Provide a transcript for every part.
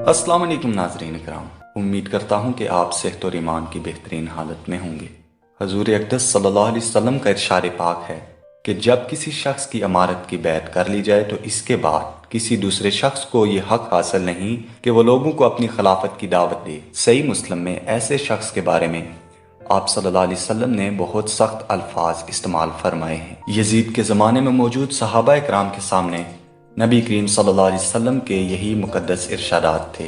السلام علیکم ناظرین اکرام، امید کرتا ہوں کہ آپ صحت اور ایمان کی بہترین حالت میں ہوں گے۔ حضور اقدس صلی اللہ علیہ وسلم کا ارشاد پاک ہے کہ جب کسی شخص کی امارت کی بیعت کر لی جائے تو اس کے بعد کسی دوسرے شخص کو یہ حق حاصل نہیں کہ وہ لوگوں کو اپنی خلافت کی دعوت دے۔ صحیح مسلم میں ایسے شخص کے بارے میں آپ صلی اللہ علیہ وسلم نے بہت سخت الفاظ استعمال فرمائے ہیں۔ یزید کے زمانے میں موجود صحابہ اکرام کے سامنے نبی کریم صلی اللہ علیہ وسلم کے یہی مقدس ارشادات تھے۔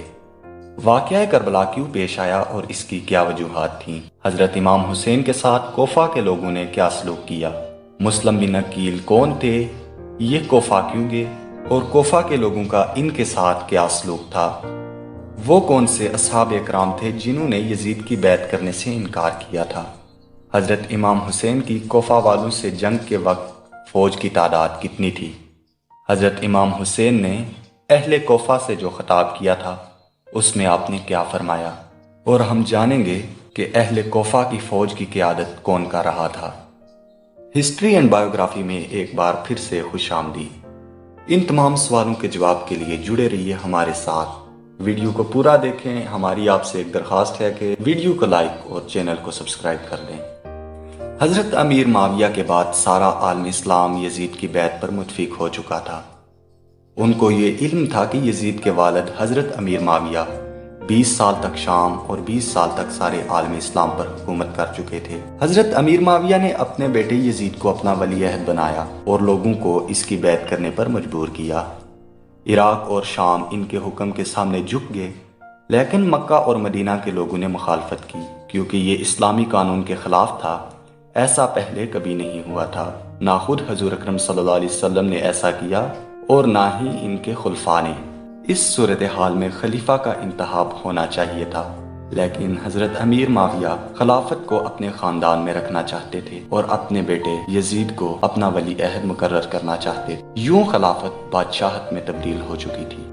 واقعہ کربلا کیوں پیش آیا اور اس کی کیا وجوہات تھیں؟ حضرت امام حسین کے ساتھ کوفہ کے لوگوں نے کیا سلوک کیا؟ مسلم بن عقیل کون تھے؟ یہ کوفہ کیوں گئے؟ اور کوفہ کے لوگوں کا ان کے ساتھ کیا سلوک تھا؟ وہ کون سے اصحاب اکرام تھے جنہوں نے یزید کی بیعت کرنے سے انکار کیا تھا؟ حضرت امام حسین کی کوفہ والوں سے جنگ کے وقت فوج کی تعداد کتنی تھی؟ حضرت امام حسین نے اہل کوفہ سے جو خطاب کیا تھا اس میں آپ نے کیا فرمایا؟ اور ہم جانیں گے کہ اہل کوفہ کی فوج کی قیادت کون کر رہا تھا۔ ہسٹری اینڈ بایوگرافی میں ایک بار پھر سے خوش آمدید۔ ان تمام سوالوں کے جواب کے لیے جڑے رہیے ہمارے ساتھ، ویڈیو کو پورا دیکھیں۔ ہماری آپ سے ایک درخواست ہے کہ ویڈیو کو لائک اور چینل کو سبسکرائب کر دیں۔ حضرت امیر معاویہ کے بعد سارا عالم اسلام یزید کی بیعت پر متفق ہو چکا تھا۔ ان کو یہ علم تھا کہ یزید کے والد حضرت امیر معاویہ 20 سال تک شام اور 20 سال تک سارے عالم اسلام پر حکومت کر چکے تھے۔ حضرت امیر معاویہ نے اپنے بیٹے یزید کو اپنا ولی عہد بنایا اور لوگوں کو اس کی بیعت کرنے پر مجبور کیا۔ عراق اور شام ان کے حکم کے سامنے جھک گئے، لیکن مکہ اور مدینہ کے لوگوں نے مخالفت کی کیونکہ یہ اسلامی قانون کے خلاف تھا۔ ایسا پہلے کبھی نہیں ہوا تھا، نہ خود حضور اکرم صلی اللہ علیہ وسلم نے ایسا کیا اور نہ ہی ان کے خلفاء نے۔ اس صورتحال میں خلیفہ کا انتخاب ہونا چاہیے تھا، لیکن حضرت امیر معاویہ خلافت کو اپنے خاندان میں رکھنا چاہتے تھے اور اپنے بیٹے یزید کو اپنا ولی عہد مقرر کرنا چاہتے تھے۔ یوں خلافت بادشاہت میں تبدیل ہو چکی تھی۔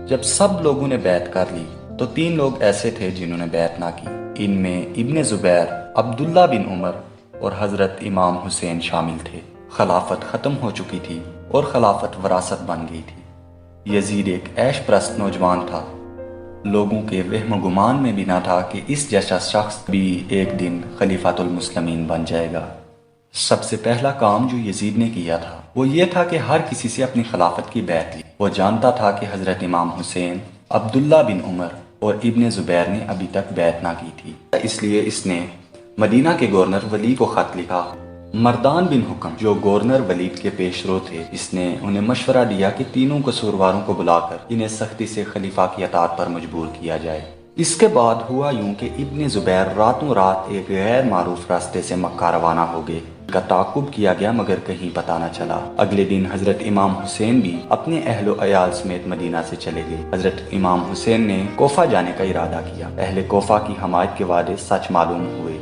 جب سب لوگوں نے بیعت کر لی تو 3 لوگ ایسے تھے جنہوں نے بیعت نہ کی۔ ان میں ابن زبیر، عبداللہ بن عمر اور حضرت امام حسین شامل تھے۔ خلافت ختم ہو چکی تھی اور خلافت وراثت بن گئی تھی۔ یزید ایک عیش پرست نوجوان تھا۔ لوگوں کے وہم و گمان میں بھی نہ تھا کہ اس جیسا شخص بھی ایک دن خلیفۃ المسلمین بن جائے گا۔ سب سے پہلا کام جو یزید نے کیا تھا وہ یہ تھا کہ ہر کسی سے اپنی خلافت کی بیعت لی۔ وہ جانتا تھا کہ حضرت امام حسین، عبداللہ بن عمر اور ابن زبیر نے ابھی تک بیعت نہ کی تھی، اس لیے اس نے مدینہ کے گورنر ولید کو خط لکھا۔ مردان بن حکم جو گورنر ولید کے پیش رو تھے، اس نے انہیں مشورہ دیا کہ تینوں قصورواروں کو بلا کر انہیں سختی سے خلیفہ کی اطاعت پر مجبور کیا جائے۔ اس کے بعد ہوا یوں کہ ابن زبیر راتوں رات ایک غیر معروف راستے سے مکہ روانہ ہو گئے۔ ان کا تعاقب کیا گیا مگر کہیں پتہ نہ چلا۔ اگلے دن حضرت امام حسین بھی اپنے اہل و عیال سمیت مدینہ سے چلے گئے۔ حضرت امام حسین نے کوفہ جانے کا ارادہ کیا۔ اہل کوفہ کی حمایت کے وعدے سچ معلوم ہوئے،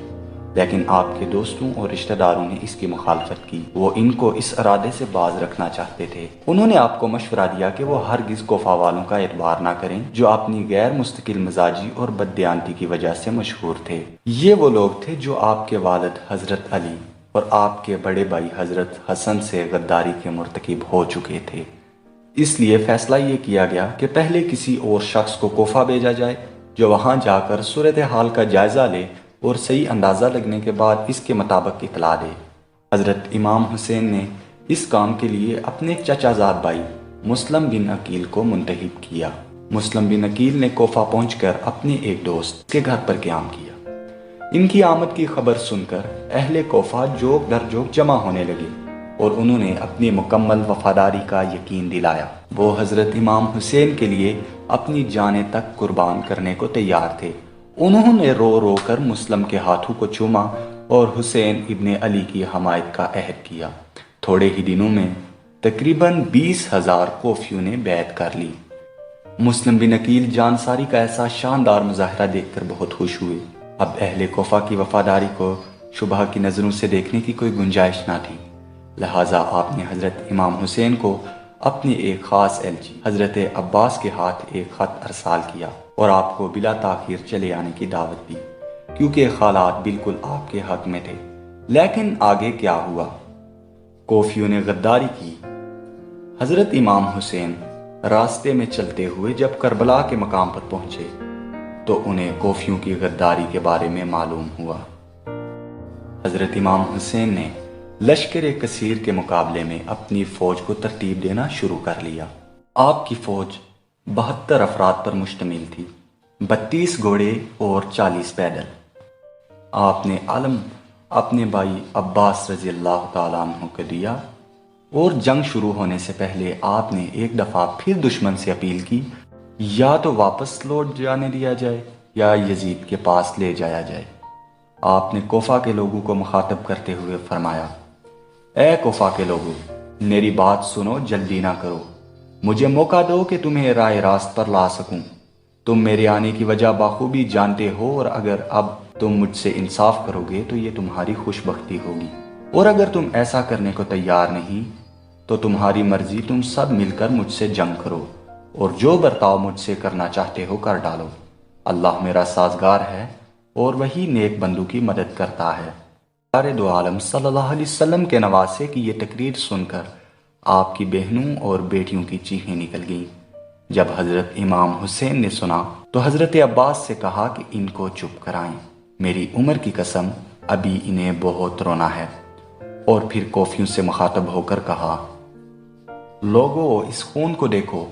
لیکن آپ کے دوستوں اور رشتہ داروں نے اس کی مخالفت کی۔ وہ ان کو اس ارادے سے باز رکھنا چاہتے تھے۔ انہوں نے آپ کو مشورہ دیا کہ وہ ہرگز کوفہ والوں کا اعتبار نہ کریں جو اپنی غیر مستقل مزاجی اور بددیانتی کی وجہ سے مشہور تھے۔ یہ وہ لوگ تھے جو آپ کے والد حضرت علی اور آپ کے بڑے بھائی حضرت حسن سے غداری کے مرتکب ہو چکے تھے۔ اس لیے فیصلہ یہ کیا گیا کہ پہلے کسی اور شخص کو کوفہ بھیجا جائے جو وہاں جا کر صورتحال کا جائزہ لے اور صحیح اندازہ لگنے کے بعد اس کے مطابق اطلاع دے۔ حضرت امام حسین نے اس کام کے لیے اپنے چچا زاد بھائی مسلم بن عقیل کو منتخب کیا۔ مسلم بن عقیل نے کوفہ پہنچ کر اپنے ایک دوست کے گھر پر قیام کیا۔ ان کی آمد کی خبر سن کر اہل کوفہ جوک در جوک جمع ہونے لگے اور انہوں نے اپنی مکمل وفاداری کا یقین دلایا۔ وہ حضرت امام حسین کے لیے اپنی جانیں تک قربان کرنے کو تیار تھے۔ انہوں نے رو رو کر مسلم کے ہاتھوں کو چوما اور حسین ابن علی کی حمایت کا عہد کیا۔ تھوڑے ہی دنوں میں تقریباً 20,000 کوفیوں نے بیعت کر لی۔ مسلم بن عقیل جانساری کا ایسا شاندار مظاہرہ دیکھ کر بہت خوش ہوئے۔ اب اہل کوفہ کی وفاداری کو شبہ کی نظروں سے دیکھنے کی کوئی گنجائش نہ تھی، لہٰذا آپ نے حضرت امام حسین کو اپنے ایک خاص ایلچی حضرت عباس کے ہاتھ ایک خط ارسال کیا اور آپ کو بلا تاخیر چلے آنے کی دعوت دی، کیونکہ حالات بالکل آپ کے حق میں تھے۔ لیکن آگے کیا ہوا؟ کوفیوں نے غداری کی۔ حضرت امام حسین راستے میں چلتے ہوئے جب کربلا کے مقام پر پہنچے تو انہیں کوفیوں کی غداری کے بارے میں معلوم ہوا۔ حضرت امام حسین نے لشکر کثیر کے مقابلے میں اپنی فوج کو ترتیب دینا شروع کر لیا۔ آپ کی فوج 72 افراد پر مشتمل تھی، 32 گھوڑے اور 40 پیدل۔ آپ نے علم اپنے بھائی عباس رضی اللہ تعالیٰ عنہ کو دیا اور جنگ شروع ہونے سے پہلے آپ نے ایک دفعہ پھر دشمن سے اپیل کی، یا تو واپس لوٹ جانے دیا جائے یا یزید کے پاس لے جایا جائے۔ آپ نے کوفہ کے لوگوں کو مخاطب کرتے ہوئے فرمایا، اے کوفہ کے لوگوں، میری بات سنو، جلدی نہ کرو، مجھے موقع دو کہ تمہیں راہ راست پر لا سکوں۔ تم میرے آنے کی وجہ بخوبی جانتے ہو، اور اگر اب تم مجھ سے انصاف کرو گے تو یہ تمہاری خوش بختی ہوگی، اور اگر تم ایسا کرنے کو تیار نہیں تو تمہاری مرضی، تم سب مل کر مجھ سے جنگ کرو اور جو برتاؤ مجھ سے کرنا چاہتے ہو کر ڈالو۔ اللہ میرا سازگار ہے اور وہی نیک بندوں کی مدد کرتا ہے۔ سرکار دو عالم صلی اللہ علیہ وسلم کے نواسے کی یہ تقریر سن کر آپ کی بہنوں اور بیٹیوں کی چیخیں نکل گئیں۔ جب حضرت امام حسین نے سنا تو حضرت عباس سے کہا کہ ان کو چپ کرائیں، میری عمر کی قسم ابھی انہیں بہت رونا ہے۔ اور پھر کوفیوں سے مخاطب ہو کر کہا، لوگو، اس خون کو دیکھو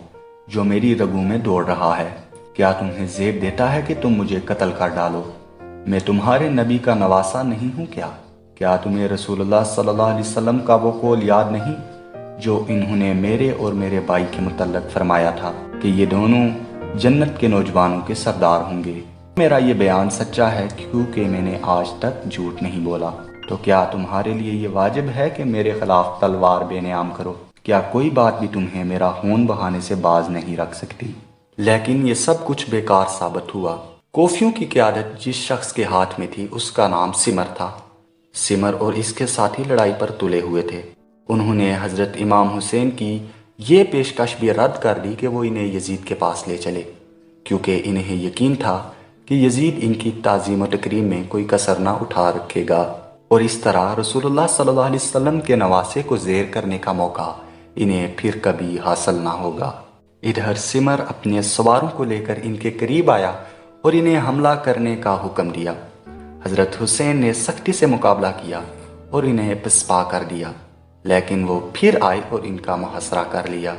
جو میری رگوں میں دوڑ رہا ہے، کیا تمہیں زیب دیتا ہے کہ تم مجھے قتل کر ڈالو؟ میں تمہارے نبی کا نواسا نہیں ہوں کیا تمہیں رسول اللہ صلی اللہ علیہ وسلم کا وہ قول یاد نہیں جو انہوں نے میرے اور میرے بھائی کے متعلق فرمایا تھا کہ یہ دونوں جنت کے نوجوانوں کے سردار ہوں گے؟ میرا یہ بیان سچا ہے کیونکہ میں نے آج تک جھوٹ نہیں بولا۔ تو کیا تمہارے لیے یہ واجب ہے کہ میرے خلاف تلوار بے نیام کرو؟ کیا کوئی بات بھی تمہیں میرا خون بہانے سے باز نہیں رکھ سکتی؟ لیکن یہ سب کچھ بیکار ثابت ہوا۔ کوفیوں کی قیادت جس شخص کے ہاتھ میں تھی اس کا نام سمر تھا۔ سمر اور اس کے ساتھی لڑائی پر تلے ہوئے تھے۔ انہوں نے حضرت امام حسین کی یہ پیشکش بھی رد کر دی کہ وہ انہیں یزید کے پاس لے چلے، کیونکہ انہیں یقین تھا کہ یزید ان کی تعظیم و تکریم میں کوئی کسر نہ اٹھا رکھے گا، اور اس طرح رسول اللہ صلی اللہ علیہ وسلم کے نواسے کو زیر کرنے کا موقع انہیں پھر کبھی حاصل نہ ہوگا۔ ادھر سمر اپنے سواروں کو لے کر ان کے قریب آیا اور انہیں حملہ کرنے کا حکم دیا۔ حضرت حسین نے سختی سے مقابلہ کیا اور انہیں پسپا کر دیا، لیکن وہ پھر آئے اور ان کا محاصرہ کر لیا۔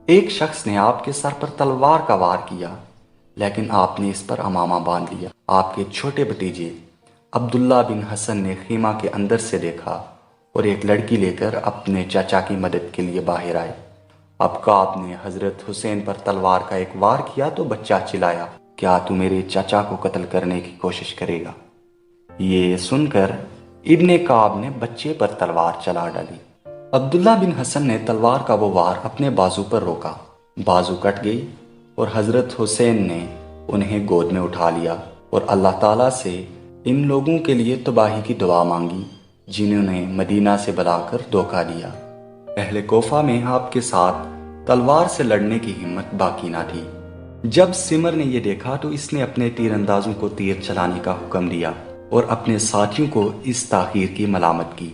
ایک شخص نے آپ کے سر پر تلوار کا وار کیا، لیکن آپ نے اس پر امامہ باندھ لیا۔ آپ کے چھوٹے بھتیجے عبداللہ بن حسن نے خیمہ کے اندر سے دیکھا اور ایک لڑکی لے کر اپنے چچا کی مدد کے لیے باہر آئے۔ اب کعب نے حضرت حسین پر تلوار کا ایک وار کیا تو بچہ چلایا، کیا تو میرے چچا کو قتل کرنے کی کوشش کرے گا؟ یہ سن کر ابن کعب نے بچے پر تلوار چلا ڈالی۔ عبداللہ بن حسن نے تلوار کا وہ وار اپنے بازو پر روکا، بازو کٹ گئی اور حضرت حسین نے انہیں گود میں اٹھا لیا اور اللہ تعالیٰ سے ان لوگوں کے لیے تباہی کی دعا مانگی جنہوں نے مدینہ سے بلا کر دھوکہ دیا۔ اہل کوفہ میں آپ کے ساتھ تلوار سے لڑنے کی ہمت باقی نہ تھی۔ جب سمر نے یہ دیکھا تو اس نے اپنے تیر اندازوں کو تیر چلانے کا حکم دیا اور اپنے ساتھیوں کو اس تاخیر کی ملامت کی،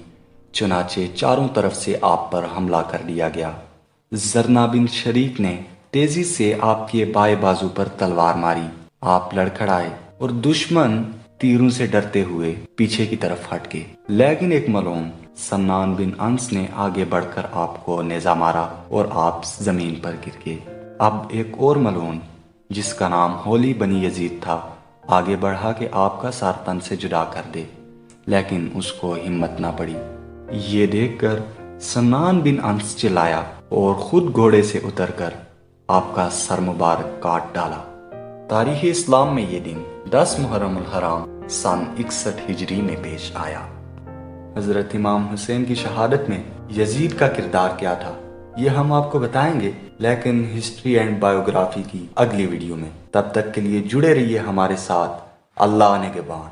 چنانچہ چاروں طرف سے آپ پر حملہ کر دیا گیا۔ زرنا بن شریک نے تیزی سے آپ کے بائیں بازو پر تلوار ماری، آپ لڑکھڑائے اور دشمن تیروں سے ڈرتے ہوئے پیچھے کی طرف ہٹ گئے، لیکن ایک ملعون سنان بن انس نے آگے بڑھ کر آپ کو نیزہ مارا اور آپ زمین پر گر گئے۔ اب ایک اور ملعون جس کا نام ہولی بنی یزید تھا آگے بڑھا کہ آپ کا سر تن سے جدا کر دے، لیکن اس کو ہمت نہ پڑی۔ یہ دیکھ کر سنان بن انس چلایا اور خود گھوڑے سے اتر کر آپ کا سر مبارک کاٹ ڈالا۔ تاریخ اسلام میں یہ دن 10 محرم الحرام سن 61 ہجری میں پیش آیا۔ حضرت امام حسین کی شہادت میں یزید کا کردار کیا تھا یہ ہم آپ کو بتائیں گے، لیکن ہسٹری اینڈ بایوگرافی کی اگلی ویڈیو میں۔ تب تک کے لیے جڑے رہیے ہمارے ساتھ۔ اللہ نگہبان۔